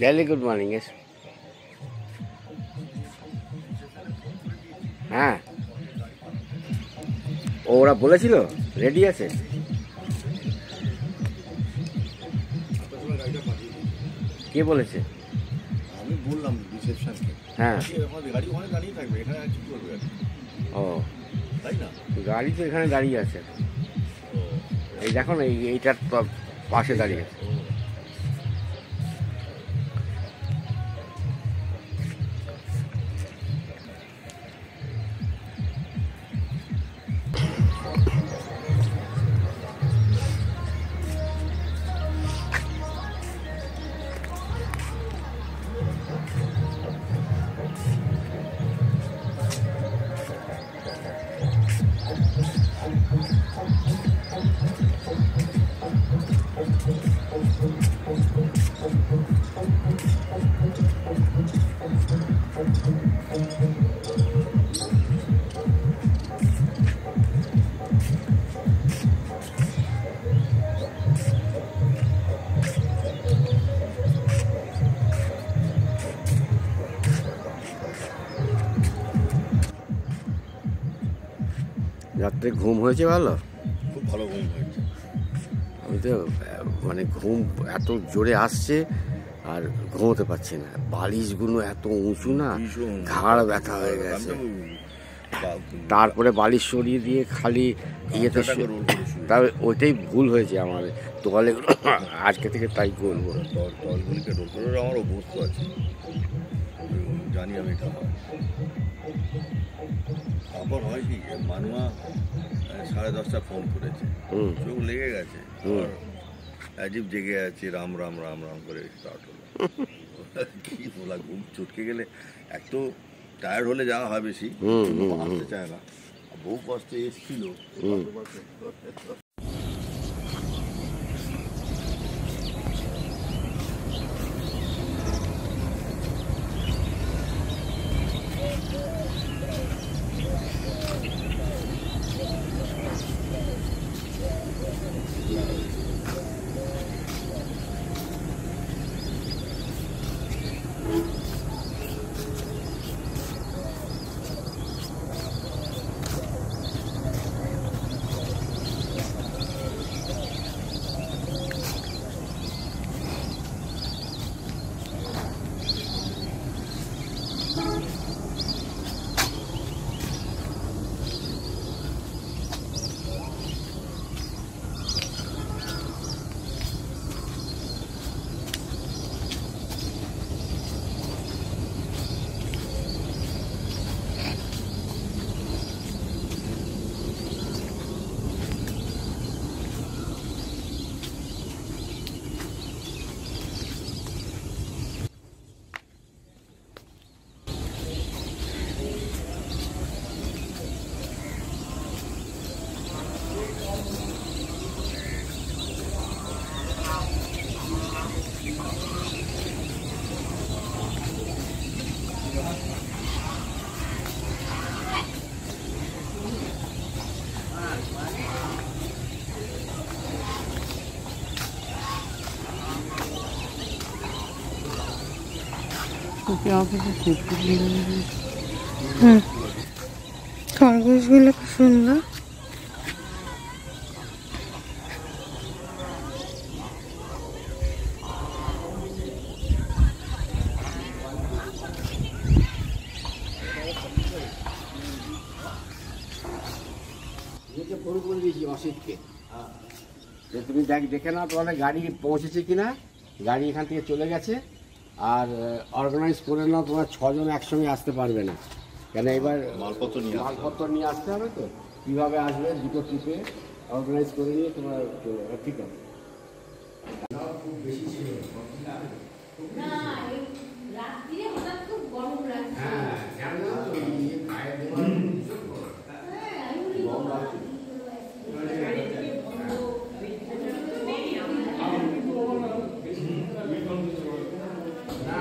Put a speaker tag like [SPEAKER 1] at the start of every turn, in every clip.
[SPEAKER 1] Daily good morning, yes. হ্যাঁ, ওরা বলেছিল রেডি আছে। কে বলেছে?
[SPEAKER 2] আমি বললাম রিসেপশনকে।
[SPEAKER 1] হ্যাঁ,
[SPEAKER 2] গাড়ি ওখানে দাঁড়িয়ে থাকবে, এখানে কি করবে?
[SPEAKER 1] ও
[SPEAKER 2] তাই না,
[SPEAKER 1] গাড়ি তো এখানে দাঁড়িয়ে আছে। এই দেখো না, এইটার পাশে দাঁড়িয়ে আছে। রাত্রে ঘুম হয়েছে ভালো?
[SPEAKER 2] খুব ভালো ঘুম হয়েছে।
[SPEAKER 1] আমি তো মানে ঘুম এত জোরে আসছে আর ঘুমোতে পারছি না। বালিশগুলো এত উঁচু না, ঘাড় ব্যথা হয়ে গেছে। তারপরে বালিশ সরিয়ে দিয়ে খালি ইয়েতে, তার ওইটাই ভুল হয়েছে আমার। তোয়ালে আজকে থেকে তাই করবো।
[SPEAKER 2] তলগুলিকে রোল করে আমার অভ্যস্ত আছে, জানি আমি এটা হয়। তারপর হয় কি, মানুয়া 10:30 ফোন করেছে, চোখ লেগে গেছে, অ্যাজিব জেগে আছে, রাম রাম রাম রাম করে স্টার্ট হলো। কি বলা, ঘুম চটকে গেলে এক তো টায়ার্ড হলে যাওয়া হয় বেশি, আসতে চায় না। বহু কষ্টে এসেছিল।
[SPEAKER 3] খরগোশগুলো খুব সুন্দর।
[SPEAKER 1] ফোন করে দিয়েছি অসিতকে যে তুমি দেখে নাও তোমাদের গাড়ি পৌঁছেছে কিনা, গাড়ি এখান থেকে চলে গেছে। আর অর্গানাইজ করে নাও, তোমার 6 জন একসঙ্গে আসতে পারবে না, কেন এবার মালপত্র নিয়ে আসতে হবে। তো কীভাবে আসবে, দুটো ট্রিপে অর্গানাইজ করে নিয়ে তোমার ঠিক আছে। খুব বেশি ছিল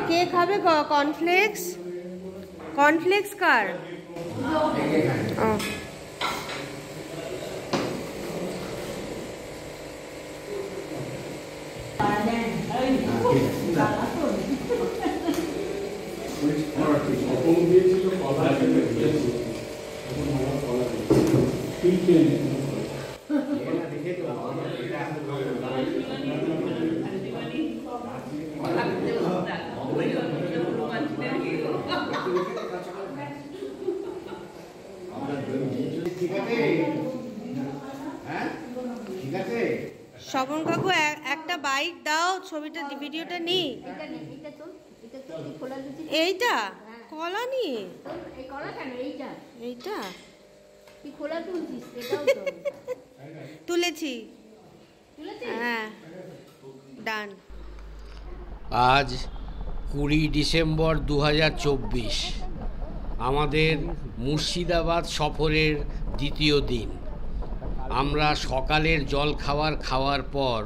[SPEAKER 3] কে খাবে কর্নফ্লেক্স? কর্নফ্লেক্স কার? স্বপন কাকু একটা বাইট দাও, ছবিটা ভিডিওটা নি। এইটা কলা নি, এইটা তুলেছি। হ্যাঁ ডান।
[SPEAKER 1] আজ 20 ডিসেম্বর 2024, আমাদের মুর্শিদাবাদ সফরের দ্বিতীয় দিন। আমরা সকালের জল খাওয়ার পর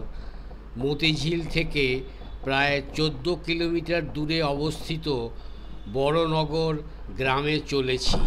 [SPEAKER 1] মতিঝিল থেকে প্রায় 14 কিলোমিটার দূরে অবস্থিত বড়নগর গ্রামে চলেছি।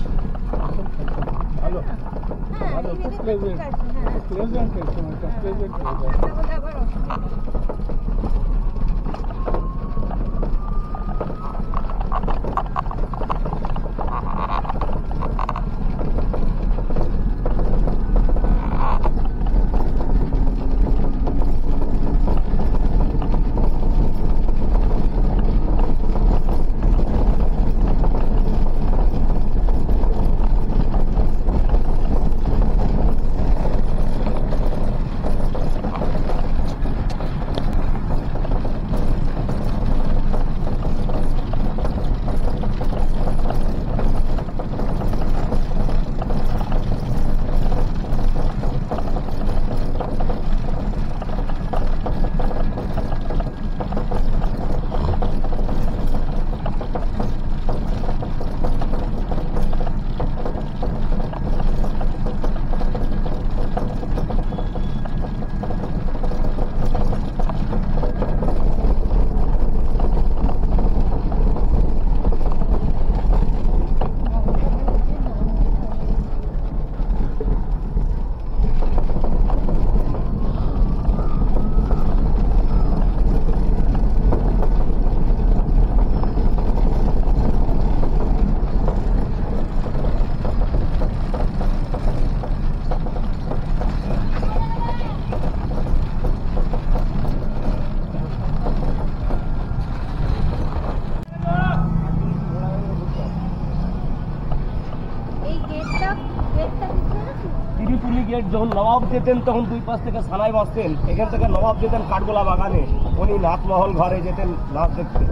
[SPEAKER 4] গেট যখন নবাব যেতেন তখন দুই পাশ থেকে সানাই বসতেন, এখান থেকে নবাব যেতেন কাঠগোলা বাগানে, উনি নাথমহল ঘরে যেতেন নাচ দেখতে।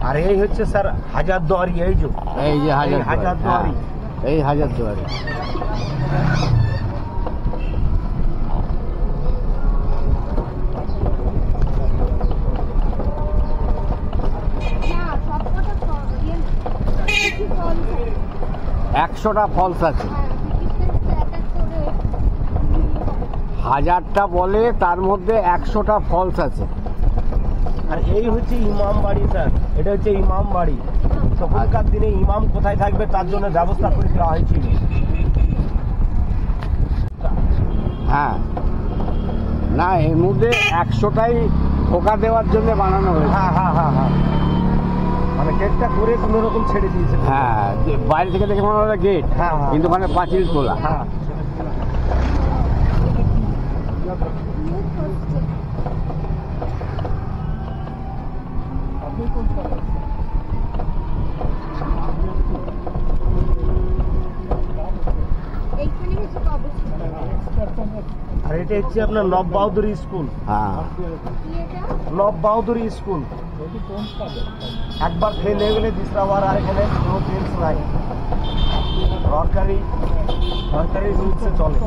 [SPEAKER 4] আর এই হচ্ছে স্যার হাজারদুয়ারি, এই যে হাজারদুয়ারি,
[SPEAKER 1] এই হাজারদুয়ারি। একশোটা ফলস আছে, 1000টা বলে, তার মধ্যে 100টা ফলস আছে।
[SPEAKER 4] আর এই হচ্ছে ইমাম বাড়ি স্যার, এটা হচ্ছে ইমাম বাড়ি। তখনকার দিনে ইমাম কোথায় থাকবে তার জন্য ব্যবস্থা করে দেওয়া হয়েছিল।
[SPEAKER 1] হ্যাঁ, না এর মধ্যে 100টাই ঠোকা দেওয়ার জন্য বানানো হয়েছে।
[SPEAKER 4] হ্যাঁ হ্যাঁ হ্যাঁ হ্যাঁ, মানে গেটটা করে কোনো রকম ছেড়ে দিয়েছে।
[SPEAKER 1] হ্যাঁ, বাইরে থেকে দেখে মনে হয় গেট,
[SPEAKER 4] হ্যাঁ
[SPEAKER 1] কিন্তু ওখানে পাঁচিল তোলা।
[SPEAKER 4] হ্যাঁ, আর এটা হচ্ছে আপনার নব বাহাদুরি স্কুল।
[SPEAKER 1] হ্যাঁ,
[SPEAKER 4] নব বাহাদুরি স্কুল একবার ফেল হয়ে গেলে দিশরাবার আর এখানে কোনো চেঞ্জ নাই, সরকারি রুলসে চলে।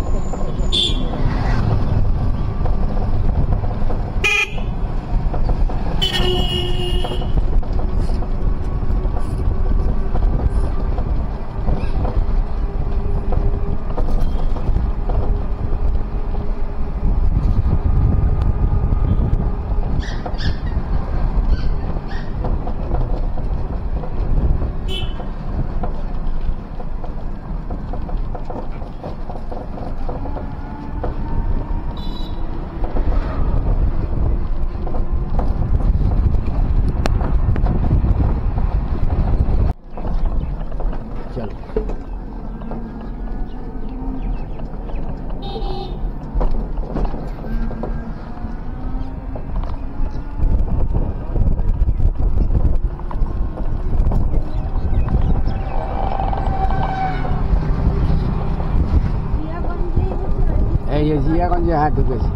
[SPEAKER 1] এই যে জিয়াগঞ্জে, হ্যাঁ ঢুকেছি।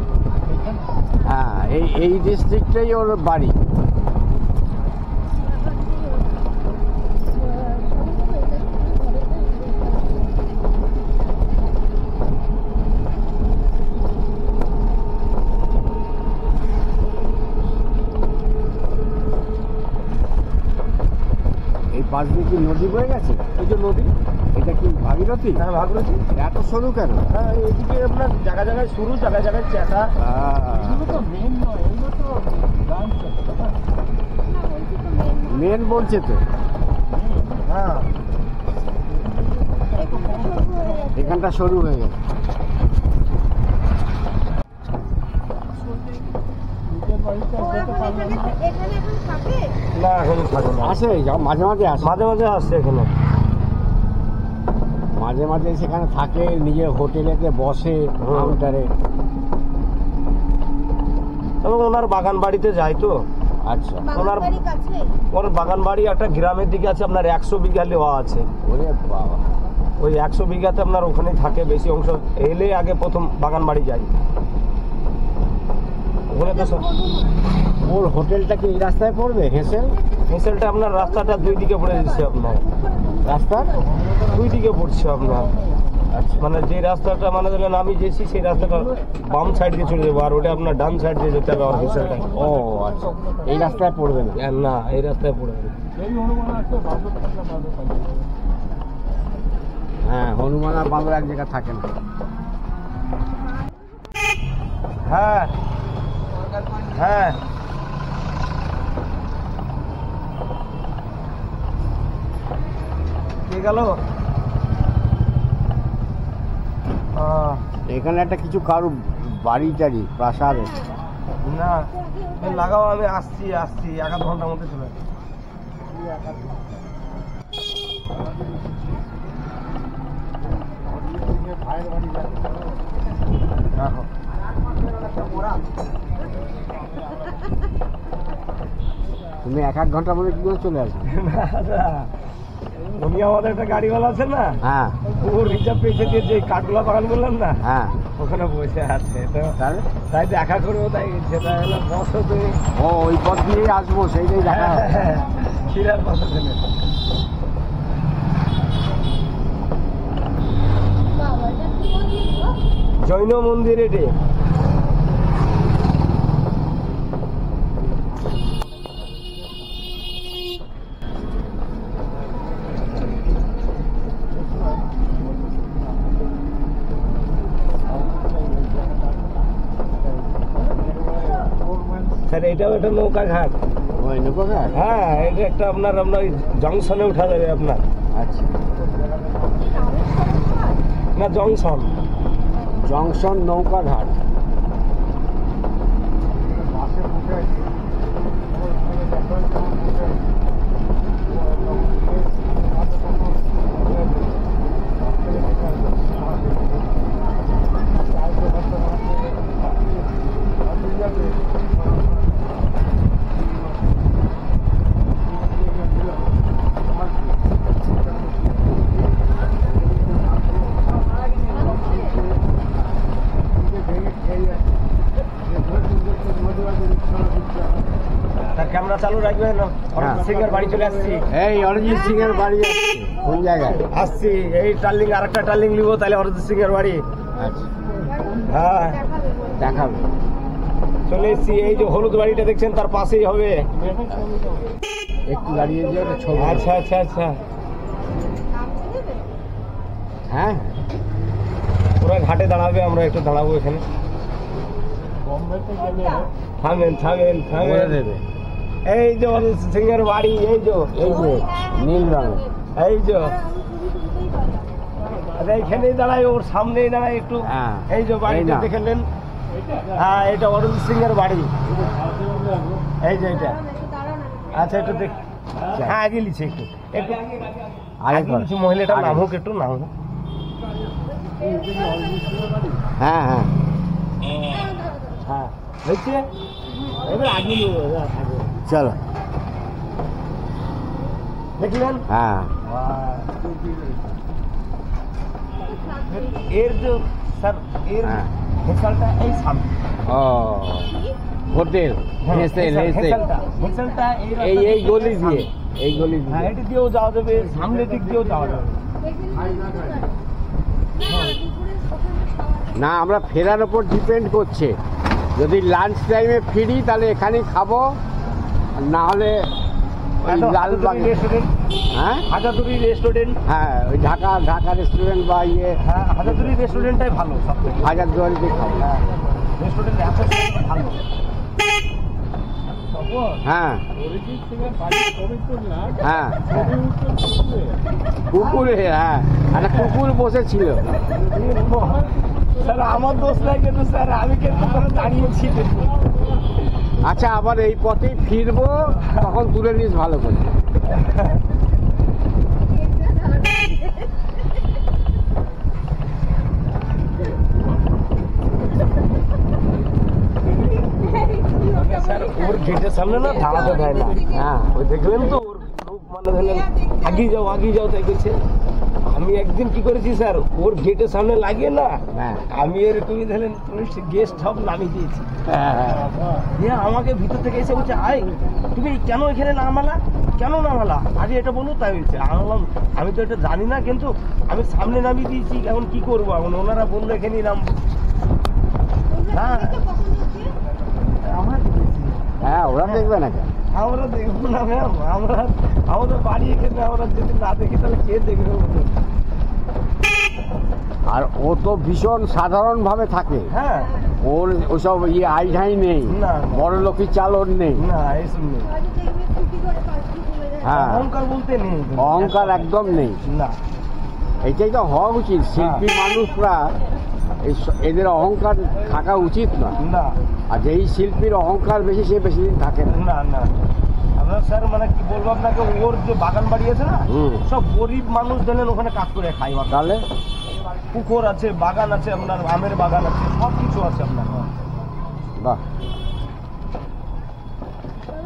[SPEAKER 1] হ্যাঁ, এই ডিস্ট্রিক্টেই ওর বাড়ি। এই পাশ দিয়ে কি নদী বয়ে গেছে?
[SPEAKER 4] এই যে নদী,
[SPEAKER 1] এটা কি ভাগীরথী?
[SPEAKER 4] হ্যাঁ ভাগীরথী।
[SPEAKER 1] এত সরু কেন?
[SPEAKER 4] হ্যাঁ, এদিকে আপনার জায়গায় জায়গায় সরু, জায়গায় জায়গায় চ্যাটা।
[SPEAKER 1] মেন বলছে তো।
[SPEAKER 4] হ্যাঁ,
[SPEAKER 1] এখানটা সরু হয়ে গেছে।
[SPEAKER 4] না এখন থাকে না,
[SPEAKER 1] আসে মাঝে মাঝে আসে,
[SPEAKER 4] মাঝে মাঝে আসছে এখানে।
[SPEAKER 1] মাঝে মাঝে সেখানে থাকে, নিজের হোটেলেতে বসে কাউন্টারে।
[SPEAKER 4] এবং ওনার বাগান বাড়িতে যায় তো।
[SPEAKER 1] আচ্ছা,
[SPEAKER 4] ওর বাগান বাড়ি একটা গ্রামের দিকে আছে, আপনার 100 বিঘা লেওয়া আছে।
[SPEAKER 1] ওরে বাবা,
[SPEAKER 4] ওই 100 বিঘাতে আপনার ওখানে থাকে বেশি অংশ। এলে আগে প্রথম বাগান বাড়ি যায় ওখানে তো সব।
[SPEAKER 1] ওর হোটেলটা কি এই রাস্তায় পড়বে?
[SPEAKER 4] হেঁসেলটা আপনার রাস্তাটা 2 দিকে পড়ে দিচ্ছে, আপনার
[SPEAKER 1] রাস্তার
[SPEAKER 4] 2 দিকে পড়ছে আপনার।
[SPEAKER 1] আচ্ছা,
[SPEAKER 4] মানে যে রাস্তাটা মানে ধরেন আমি যেছি সেই রাস্তাটা বাম সাইড দিয়ে চলে যাবো, আর ওটা আপনার ডান সাইড দিয়ে যেতে হবে আমার হেঁসেলটা।
[SPEAKER 1] ও আচ্ছা, এই রাস্তায় পড়বে না?
[SPEAKER 4] না, এই রাস্তায় পড়ে যাবে।
[SPEAKER 1] হ্যাঁ, হনুমান আর বাঁদর এক জায়গায় থাকে না।
[SPEAKER 4] হ্যাঁ হ্যাঁ, কে গেল?
[SPEAKER 1] এখানে একটা কিছু কারো বাড়ি টাড়ি, প্রাসাদ?
[SPEAKER 4] না, লাগাও, আমি আসছি 1 ঘন্টার মধ্যে চলে আসছি।
[SPEAKER 1] তুমি 1 ঘন্টার মধ্যে কি করে চলে আসবে?
[SPEAKER 4] উনি আমাদের একটা গাড়িওয়ালা আছে না,
[SPEAKER 1] হ্যাঁ,
[SPEAKER 4] ও রিজার্ভ পেয়েছে দিয়ে যে কাঠগোলা বাগান বললাম না,
[SPEAKER 1] হ্যাঁ,
[SPEAKER 4] ওখানে বসে আছে। তো তাই দেখা করবো, তাই সেটা হলো বস হতে।
[SPEAKER 1] ও ওই পথ দিয়েই আসবো, সেইটাই দেখা হবে।
[SPEAKER 4] শিরার পাশে ছেলে জৈন মন্দির এটি। স্যার এটাও একটা নৌকা ঘাট।
[SPEAKER 1] ওই নৌকা ঘাট?
[SPEAKER 4] হ্যাঁ, এটা একটা আপনার ওই জংশনে উঠা যাবে আপনার।
[SPEAKER 1] আচ্ছা,
[SPEAKER 4] না জংশন,
[SPEAKER 1] জংশন নৌকা ঘাট।
[SPEAKER 4] ক্যামেরা চালু রাখবেন। অরিজিৎ সিং এর বাড়ি চলে আসছি।
[SPEAKER 1] এই অরিজিৎ সিং এর বাড়ি আসছে কোন জায়গায়?
[SPEAKER 4] আসছি এই টার্লিং, আরেকটা টার্লিং নিব, তাহলে অরিজিৎ সিং এর বাড়ি।
[SPEAKER 1] আচ্ছা,
[SPEAKER 4] হ্যাঁ
[SPEAKER 1] দেখাবে।
[SPEAKER 4] চলে এসছি, এই যে হলুদ বাড়িটা দেখছেন তার পাশেই হবে।
[SPEAKER 1] একটু দাঁড়িয়ে যে একটা ছবি।
[SPEAKER 4] আচ্ছা আচ্ছা আচ্ছা,
[SPEAKER 1] হ্যাঁ
[SPEAKER 4] ওরা ঘাটে দাঁড়াবে, আমরা একটু দাঁড়াবো এখানে। থামেন থামেন
[SPEAKER 1] বলে
[SPEAKER 4] থামেন।
[SPEAKER 1] দেবে।
[SPEAKER 4] এই যে অরিজিৎ সিং এর বাড়ি, এই যে
[SPEAKER 1] এই যে নীল রঙের।
[SPEAKER 4] এই যে আচ্ছা, এইখানেই দাঁড়াই, ওর সামনেই দাঁড়াই একটু।
[SPEAKER 1] হ্যাঁ,
[SPEAKER 4] এই যে বাড়িটা
[SPEAKER 1] এই না।
[SPEAKER 4] দেখে নেন। হ্যাঁ, এটা অরিজিৎ সিং এর বাড়ি। এই যে এটা। আচ্ছা একটু দেখ। হ্যাঁ আগে লিছি, একটু একটু
[SPEAKER 1] আগে
[SPEAKER 4] আগে
[SPEAKER 1] কর।
[SPEAKER 4] লিছি। মহিলাটা
[SPEAKER 1] আগে।
[SPEAKER 4] নামুক, একটু নামুক।
[SPEAKER 1] হ্যাঁ হ্যাঁ,
[SPEAKER 4] হ্যাঁ হয়েছে, এবার আগে নিব।
[SPEAKER 1] চলো।
[SPEAKER 4] দেখলেন?
[SPEAKER 1] হ্যাঁ,
[SPEAKER 4] এর যে স্যার এর
[SPEAKER 1] হ্যাঁ।
[SPEAKER 4] হেসালটা এই সামনে।
[SPEAKER 1] ও হোটেল হেসেল, হেসেল।
[SPEAKER 4] হেসালটা
[SPEAKER 1] এই এই গলি দিয়ে, এই গলি
[SPEAKER 4] হ্যাঁ,
[SPEAKER 1] দিয়ে।
[SPEAKER 4] এটা দিয়েও যাওয়া যাবে, সামনের দিক দিয়েও যাওয়া যাবে।
[SPEAKER 1] না, আমরা ফেরার ওপর ডিপেন্ড করছে। যদি লাঞ্চ টাইমে ফিরি তাহলে এখানেই খাবো, আর না হলে ওই লালবাগ।
[SPEAKER 4] রেস্টুরেন্ট,
[SPEAKER 1] হ্যাঁ
[SPEAKER 4] হাজারদুয়ারি রেস্টুরেন্ট।
[SPEAKER 1] হ্যাঁ, ওই ঢাকা রেস্টুরেন্ট বা ইয়ে
[SPEAKER 4] হ্যাঁ, হাজারদুয়ারি রেস্টুরেন্টটাই ভালো সব থেকে।
[SPEAKER 1] হাজারদুয়ারিতে খাবো।
[SPEAKER 4] রেস্টুরেন্ট এত ভালো।
[SPEAKER 1] হ্যাঁ হ্যাঁ, কুকুরে, হ্যাঁ একটা কুকুর বসেছিল।
[SPEAKER 4] স্যার আমার দোষ নাই কিন্তু স্যার, আমি কিন্তু দাঁড়িয়েছি।
[SPEAKER 1] আচ্ছা, আবার এই পথেই ফিরবো, তখন তুলে নিস ভালো করে।
[SPEAKER 4] স্যার ওর গেটের সামনে না দাঁড়াতে দেয় না।
[SPEAKER 1] হ্যাঁ,
[SPEAKER 4] ওই দেখলেন তো ওর লোক, মানে ধরলেন আগিয়ে যাও তাই করছে। আমি একদিন কি করেছি স্যার, ওর গেটের সামনে লাগিয়ে না,
[SPEAKER 1] হ্যাঁ,
[SPEAKER 4] আমি এরকমই ধরলেন টুরিস্ট গেস্ট সব নামিয়ে দিয়েছি।
[SPEAKER 1] হ্যাঁ,
[SPEAKER 4] দিয়ে আমাকে ভিতর থেকে এসে বলছে, আয় তুমি কেন এখানে নামালা, কেন নামালা, আজ এটা বলো। তাই বলছে। আমি বললাম আমি তো এটা জানি না, কিন্তু আমি সামনে নামিয়ে দিয়েছি, এখন কি করবো, এখন ওনারা বললো এখানেই নামবো। হ্যাঁ আমরা
[SPEAKER 1] হ্যাঁ, ওরা দেখবে না কেন?
[SPEAKER 4] আমরা দেখবো না ম্যাম, আমরা আমাদের বাড়ি এখানে, আমরা যদি না দেখি তাহলে কে দেখবে?
[SPEAKER 1] আর ও তো ভীষণ সাধারণ ভাবে থাকে।
[SPEAKER 4] হ্যাঁ,
[SPEAKER 1] ওর ওসব ইয়ে আইঢাই নেই,
[SPEAKER 4] না।
[SPEAKER 1] বড় লোকের চাল ওর নেই।
[SPEAKER 4] না এইসব নেই।
[SPEAKER 1] হ্যাঁ,
[SPEAKER 4] অহংকার বলতে নেই,
[SPEAKER 1] অহংকার একদম নেই।
[SPEAKER 4] না।
[SPEAKER 1] এটাই তো হওয়া উচিত। শিল্পী মানুষরা এদের অহংকার থাকা উচিত না।
[SPEAKER 4] না
[SPEAKER 1] আর যেই শিল্পীর অহংকার বেশি, সে বেশি দিন থাকে না।
[SPEAKER 4] না না, আমরা স্যার মানে কি বলবো আপনাকে, ওর যে বাগান বাড়ি আছে না, সব গরিব মানুষ দিলেন ওখানে কাজ করে খাই।
[SPEAKER 1] তাহলে
[SPEAKER 4] পুকুর আছে, বাগান আছে, আপনার আমের বাগান আছে, সব কিছু আছে আপনার।
[SPEAKER 1] বাহ,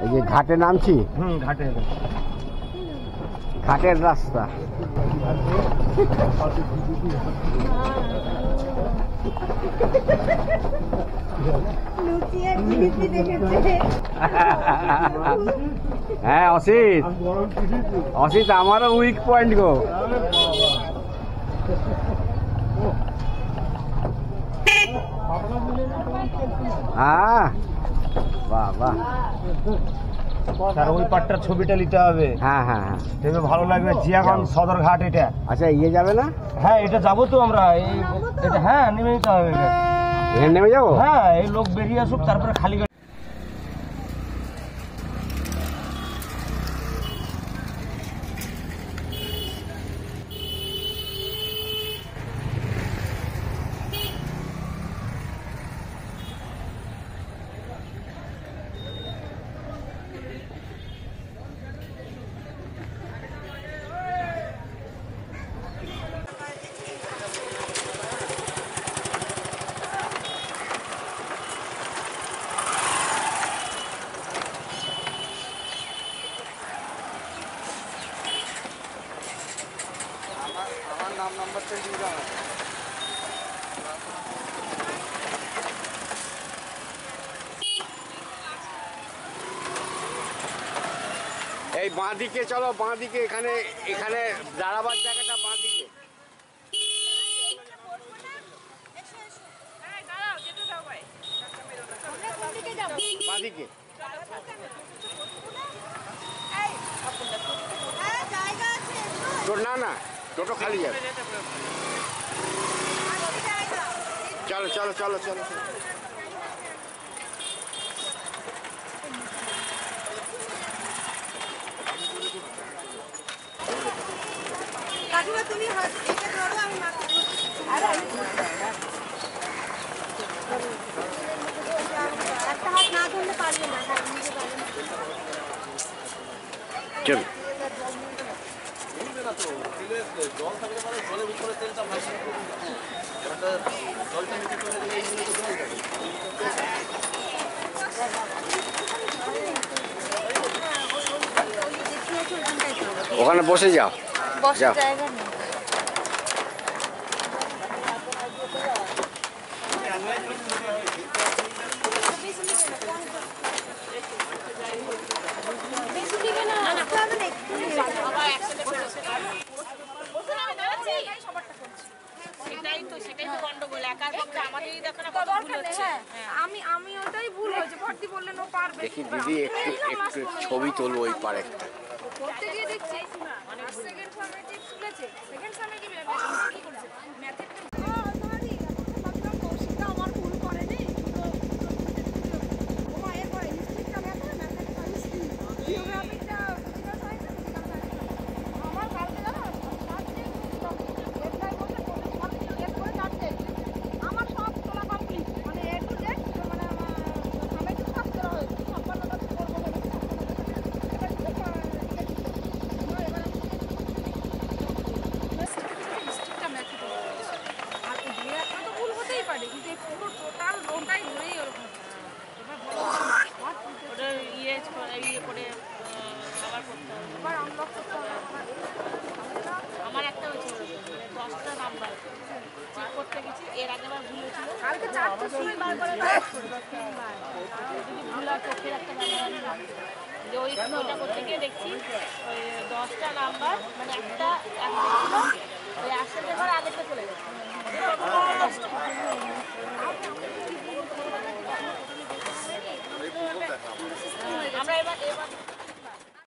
[SPEAKER 1] এই যে ঘাটে নামছি,
[SPEAKER 4] ঘাটে
[SPEAKER 1] ঘাটের রাস্তা। হ্যাঁ অসিত, অসিত আমারও উইক পয়েন্ট গো। হ্যাঁ, বাহ বাহ।
[SPEAKER 4] স্যার ওই পাটটার ছবিটা নিতে হবে।
[SPEAKER 1] হ্যাঁ হ্যাঁ হ্যাঁ,
[SPEAKER 4] দেখবে ভালো লাগবে। জিয়াগঞ্জ সদরঘাট এটা।
[SPEAKER 1] আচ্ছা, ইয়ে যাবে না?
[SPEAKER 4] হ্যাঁ, এটা যাবো তো আমরা। এটা হ্যাঁ নেমে নিতে হবে।
[SPEAKER 1] এখানে নেমে যাবো?
[SPEAKER 4] হ্যাঁ, এই লোক বেরিয়ে আসুক, তারপরে খালি
[SPEAKER 1] এই বাঁ দিকে চলো, বাঁ দিকে, এখানে এখানে দাঁড়াবার জায়গাটা বাঁ দিকে। বাঁ দিকে না না, টোটো খালি যাবে। চলো চলো চলো চলো।
[SPEAKER 3] কাকিমা তুমি হাত থেকে ধরো, আমি একটা হাত না ধরলে পারবে না।
[SPEAKER 1] চল
[SPEAKER 2] জল থাকলে পরে জলের উপরে তেলটা ভাসে, জলটা নিচে চলে গেলে এইগুলো তো জল যাবে।
[SPEAKER 1] ওখানে বসে যাও, যাও।
[SPEAKER 5] আমি ওটাই ভুল হয়েছে, ভর্তি বললেন ও পারবে।
[SPEAKER 1] দেখি দিদি একটু ছবি তোলবো ওই পারে।
[SPEAKER 5] করতে গিয়ে দেখছি সেকেন্ড ফর্মেটিভ তুলেছে, সেকেন্ড ফর্মেটিভ কি করেছে ম্যাথের কৌশিকটা আমার ভুল করেনি। এরপরে হিস্ট্রিটা ম্যাথের হিস্ট্রি, জিওগ্রাফিটা ফিজিক্যাল সায়েন্স, আমার কালকে জানো আমার সব তোলা কমপ্লিট, মানে এ টু জেড, মানে সামেটিভ সব তোলা হয়েছে, 56টা করবো ভেবেছি। হিস্ট্রিটা ম্যাথে আর দুই একটা তো ভুল হতেই পারে, কিন্তু এই পুরো টোটাল রোটাই ধরেই ওরকম।
[SPEAKER 6] ওটা ইয়ে করে আবার করতে হবে,
[SPEAKER 5] এবার আনলক করতে হবে।
[SPEAKER 6] আমার একটা হয়েছিল 10টা নাম্বার চেক করতে গেছি, এর আগে আবার ভুল হয়েছিল,
[SPEAKER 5] কালকে 4টের সময় বার করে
[SPEAKER 6] তিনবার যদি ভুল আর চোখের একটা ব্যাপার যে ওইটা করতে গিয়ে দেখছি ওই 10টা নাম্বার মানে একটা ছিল, ওই আসলে এবার আগেরটা চলে গেছে।